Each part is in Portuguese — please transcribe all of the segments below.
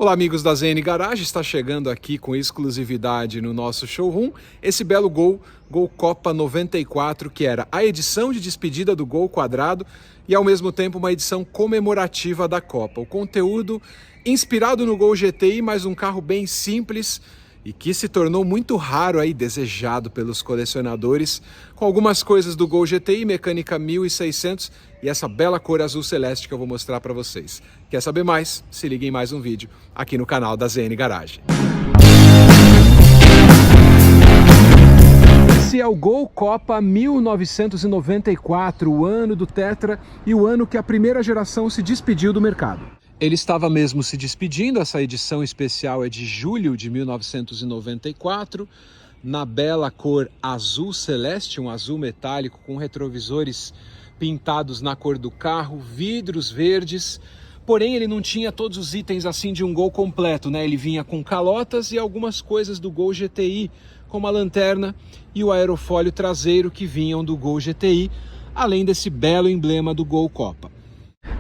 Olá amigos da ZN Garage, está chegando aqui com exclusividade no nosso showroom esse belo Gol Copa 94, que era a edição de despedida do Gol quadrado e ao mesmo tempo uma edição comemorativa da Copa. O conteúdo inspirado no Gol GTI, mas um carro bem simples e que se tornou muito raro aí, desejado pelos colecionadores, com algumas coisas do Gol GTI, mecânica 1600 e essa bela cor azul celeste que eu vou mostrar para vocês. Quer saber mais? Se liga em mais um vídeo aqui no canal da ZN Garage. Esse é o Gol Copa 1994, o ano do Tetra e o ano que a primeira geração se despediu do mercado. Ele estava mesmo se despedindo, essa edição especial é de julho de 1994, na bela cor azul celeste, um azul metálico com retrovisores pintados na cor do carro, vidros verdes, porém ele não tinha todos os itens assim de um Gol completo, né? Ele vinha com calotas e algumas coisas do Gol GTI, como a lanterna e o aerofólio traseiro que vinham do Gol GTI, além desse belo emblema do Gol Copa.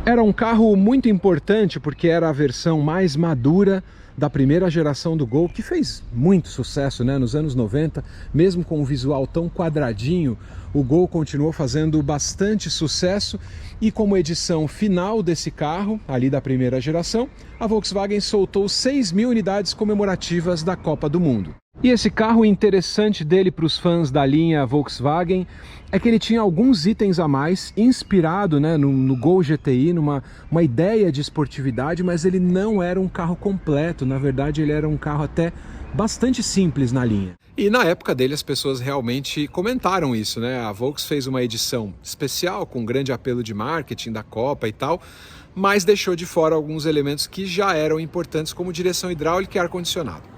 Era um carro muito importante porque era a versão mais madura da primeira geração do Gol, que fez muito sucesso, né? Nos anos 90, mesmo com um visual tão quadradinho, o Gol continuou fazendo bastante sucesso e como edição final desse carro, ali da primeira geração, a Volkswagen soltou 6.000 unidades comemorativas da Copa do Mundo. E esse carro, interessante dele para os fãs da linha Volkswagen é que ele tinha alguns itens a mais, inspirado, né, no Gol GTI, numa ideia de esportividade, mas ele não era um carro completo, na verdade ele era um carro até bastante simples na linha. E na época dele as pessoas realmente comentaram isso, né? A Volks fez uma edição especial com grande apelo de marketing da Copa e tal, mas deixou de fora alguns elementos que já eram importantes, como direção hidráulica e ar-condicionado.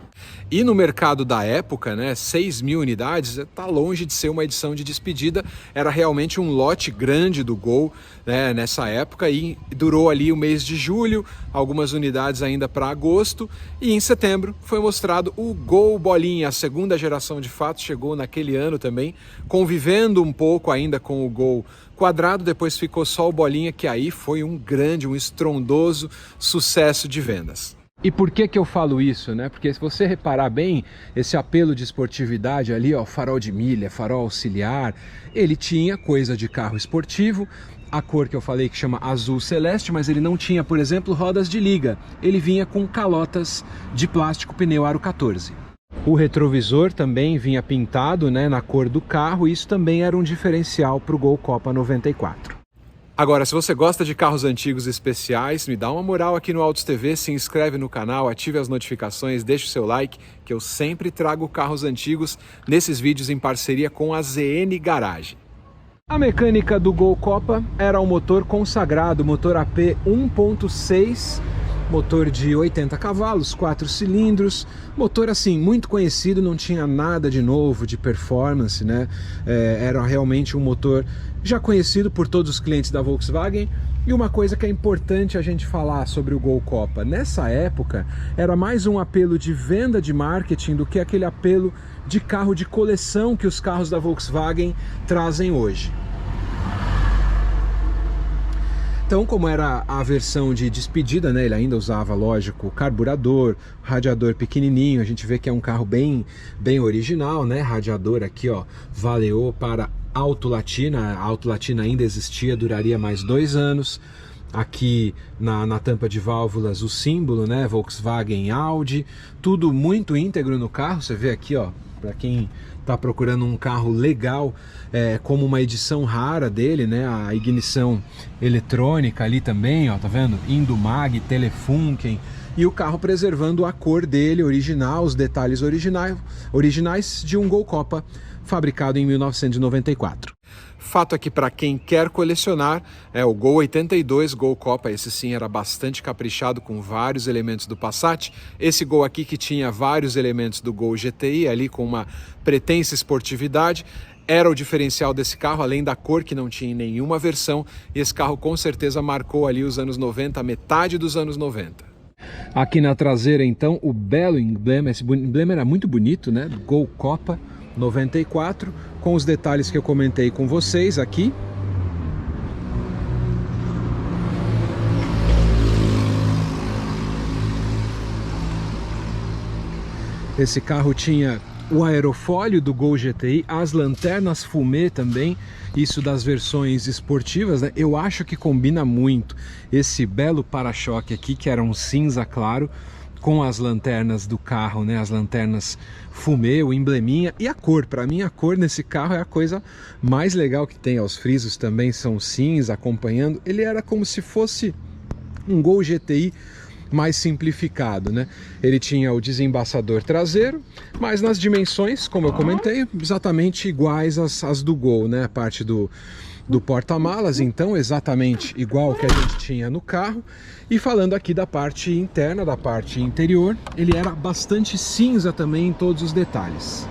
E no mercado da época, né, 6.000 unidades está longe de ser uma edição de despedida, era realmente um lote grande do Gol, né, nessa época, e durou ali o mês de julho, algumas unidades ainda para agosto, e em setembro foi mostrado o Gol Bolinha, a segunda geração de fato, chegou naquele ano também, convivendo um pouco ainda com o Gol quadrado, depois ficou só o Bolinha, que aí foi um estrondoso sucesso de vendas. E por que eu falo isso, né? Porque se você reparar bem, esse apelo de esportividade ali, ó, farol de milha, farol auxiliar, ele tinha coisa de carro esportivo, a cor que eu falei que chama azul celeste, mas ele não tinha, por exemplo, rodas de liga. Ele vinha com calotas de plástico pneu aro 14. O retrovisor também vinha pintado, né, na cor do carro, e isso também era um diferencial para o Gol Copa 94. Agora, se você gosta de carros antigos especiais, me dá uma moral aqui no Autos TV, se inscreve no canal, ative as notificações, deixe o seu like, que eu sempre trago carros antigos nesses vídeos em parceria com a ZN Garage. A mecânica do Gol Copa era um motor consagrado, motor AP 1.6, motor de 80 cavalos, 4 cilindros, motor assim muito conhecido, não tinha nada de novo, de performance, né? Era realmente um motor já conhecido por todos os clientes da Volkswagen. E uma coisa que é importante a gente falar sobre o Gol Copa, nessa época era mais um apelo de venda de marketing do que aquele apelo de carro de coleção que os carros da Volkswagen trazem hoje. Então, como era a versão de despedida, né, ele ainda usava, lógico, carburador, radiador pequenininho, a gente vê que é um carro bem original, né, radiador aqui, ó, Valeo para Auto Latina, a Auto Latina ainda existia, duraria mais 2 anos, aqui na tampa de válvulas o símbolo, né, Volkswagen Audi, tudo muito íntegro no carro, você vê aqui, ó, para quem está procurando um carro legal, como uma edição rara dele, né? A ignição eletrônica ali também, ó, tá vendo? Indumag, Telefunken, e o carro preservando a cor dele original, os detalhes originais de um Gol Copa fabricado em 1994. Fato é que para quem quer colecionar, o Gol 82 Gol Copa, esse sim era bastante caprichado com vários elementos do Passat. Esse Gol aqui que tinha vários elementos do Gol GTI, ali com uma pretensa esportividade, era o diferencial desse carro, além da cor que não tinha em nenhuma versão, e esse carro com certeza marcou ali os anos 90, a metade dos anos 90. Aqui na traseira então o belo emblema, esse emblema era muito bonito, né? Gol Copa 94, com os detalhes que eu comentei com vocês aqui. Esse carro tinha o aerofólio do Gol GTI, as lanternas fumê também, isso das versões esportivas, né? Eu acho que combina muito esse belo para-choque aqui, que era um cinza claro, com as lanternas do carro, né? As lanternas fumê, o embleminha e a cor. Para mim, a cor nesse carro é a coisa mais legal que tem. Os frisos também são cinza, acompanhando. Ele era como se fosse um Gol GTI mais simplificado, né? Ele tinha o desembaçador traseiro, mas nas dimensões, como eu comentei, exatamente iguais às do Gol, né? A parte do porta-malas, então, exatamente igual ao que a gente tinha no carro. E falando aqui da parte interna, da parte interior, ele era bastante cinza também em todos os detalhes.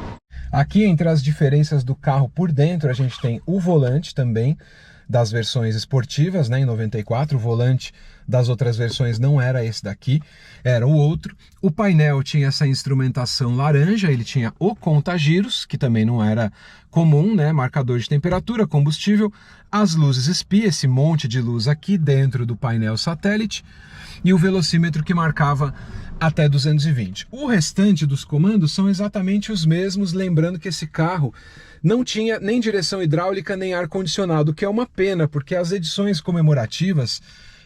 Aqui, entre as diferenças do carro por dentro, a gente tem o volante também, das versões esportivas, né, em 94, o volante das outras versões não era esse daqui, era o outro. O painel tinha essa instrumentação laranja, ele tinha o conta-giros, que também não era comum, né, marcador de temperatura, combustível, as luzes espia, esse monte de luz aqui dentro do painel satélite, e o velocímetro que marcava até 220. O restante dos comandos são exatamente os mesmos, lembrando que esse carro não tinha nem direção hidráulica nem ar-condicionado, que é uma pena, porque as edições comemorativas,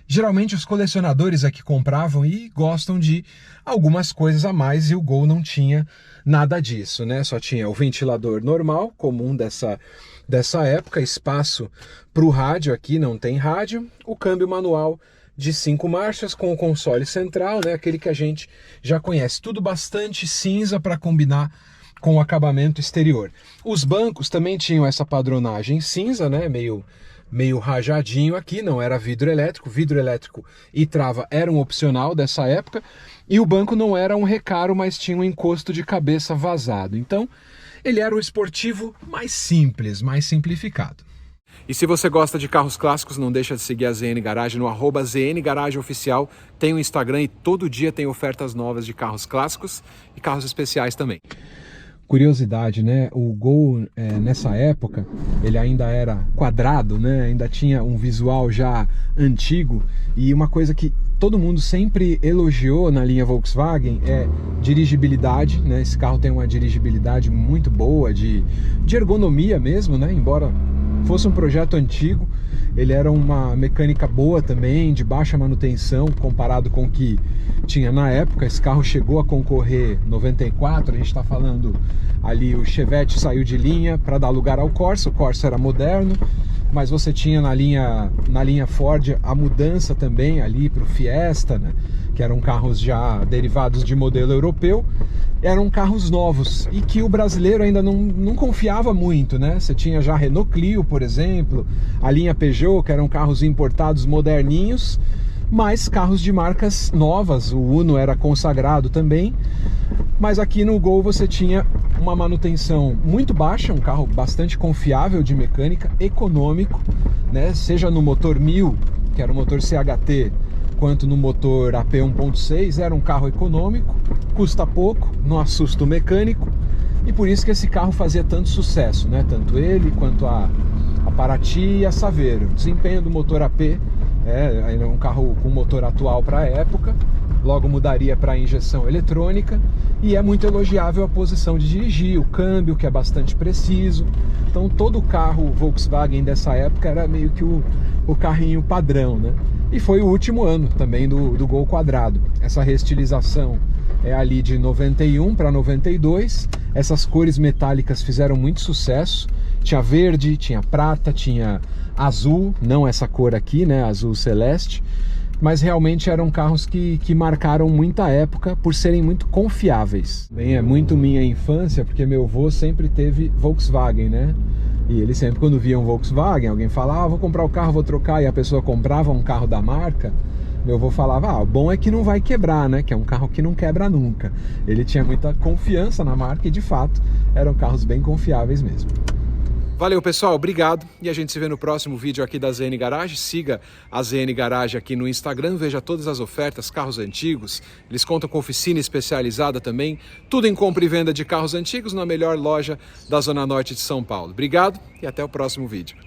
geralmente os colecionadores aqui compravam e gostam de algumas coisas a mais, e o Gol não tinha nada disso, né? Só tinha o ventilador normal, comum dessa época, espaço para o rádio aqui, não tem rádio, o câmbio manual de 5 marchas com o console central, né? Aquele que a gente já conhece, tudo bastante cinza para combinar com o acabamento exterior. Os bancos também tinham essa padronagem cinza, né? Meio rajadinho aqui, não era vidro elétrico e trava era um opcional dessa época, e o banco não era um recaro, mas tinha um encosto de cabeça vazado. Então, ele era o esportivo mais simples, mais simplificado. E se você gosta de carros clássicos, não deixa de seguir a ZN Garage no @ZNGarageOficial. Tem o Instagram e todo dia tem ofertas novas de carros clássicos e carros especiais também. Curiosidade, né? O Gol, nessa época, ele ainda era quadrado, né? Ainda tinha um visual já antigo, e uma coisa que todo mundo sempre elogiou na linha Volkswagen é dirigibilidade, né? Esse carro tem uma dirigibilidade muito boa, de ergonomia mesmo, né? Embora fosse um projeto antigo, ele era uma mecânica boa também, de baixa manutenção, comparado com o que tinha na época. Esse carro chegou a concorrer 94, a gente está falando ali, o Chevette saiu de linha para dar lugar ao Corsa. O Corsa era moderno, mas você tinha na linha Ford a mudança também ali para o Fiesta, né? Que eram carros já derivados de modelo europeu. Eram carros novos e que o brasileiro ainda não confiava muito, né? Você tinha já Renault Clio, por exemplo, a linha Peugeot, que eram carros importados moderninhos, mas carros de marcas novas. O Uno era consagrado também, mas aqui no Gol você tinha uma manutenção muito baixa, um carro bastante confiável de mecânica, econômico, né? Seja no motor 1000, que era o motor CHT, quanto no motor AP 1.6, era um carro econômico, custa pouco, não assusta o mecânico, e por isso que esse carro fazia tanto sucesso, né? Tanto ele quanto a Paraty e a Saveiro. O desempenho do motor AP é um carro com motor atual para a época, logo mudaria para injeção eletrônica, e é muito elogiável a posição de dirigir, o câmbio, que é bastante preciso. Então todo carro Volkswagen dessa época era meio que o carrinho padrão, né? E foi o último ano também do Gol quadrado. Essa reestilização é ali de 91 para 92. Essas cores metálicas fizeram muito sucesso. Tinha verde, tinha prata, tinha azul, não essa cor aqui, né, azul celeste. Mas realmente eram carros que marcaram muita época por serem muito confiáveis. Bem, é muito minha infância, porque meu avô sempre teve Volkswagen, né? E ele sempre, quando via um Volkswagen, alguém falava, vou comprar o carro, vou trocar, e a pessoa comprava um carro da marca, meu avô falava, o bom é que não vai quebrar, né? Que é um carro que não quebra nunca. Ele tinha muita confiança na marca e, de fato, eram carros bem confiáveis mesmo. Valeu, pessoal, obrigado, e a gente se vê no próximo vídeo aqui da ZN Garage. Siga a ZN Garage aqui no Instagram, veja todas as ofertas, carros antigos, eles contam com oficina especializada também, tudo em compra e venda de carros antigos na melhor loja da Zona Norte de São Paulo. Obrigado e até o próximo vídeo.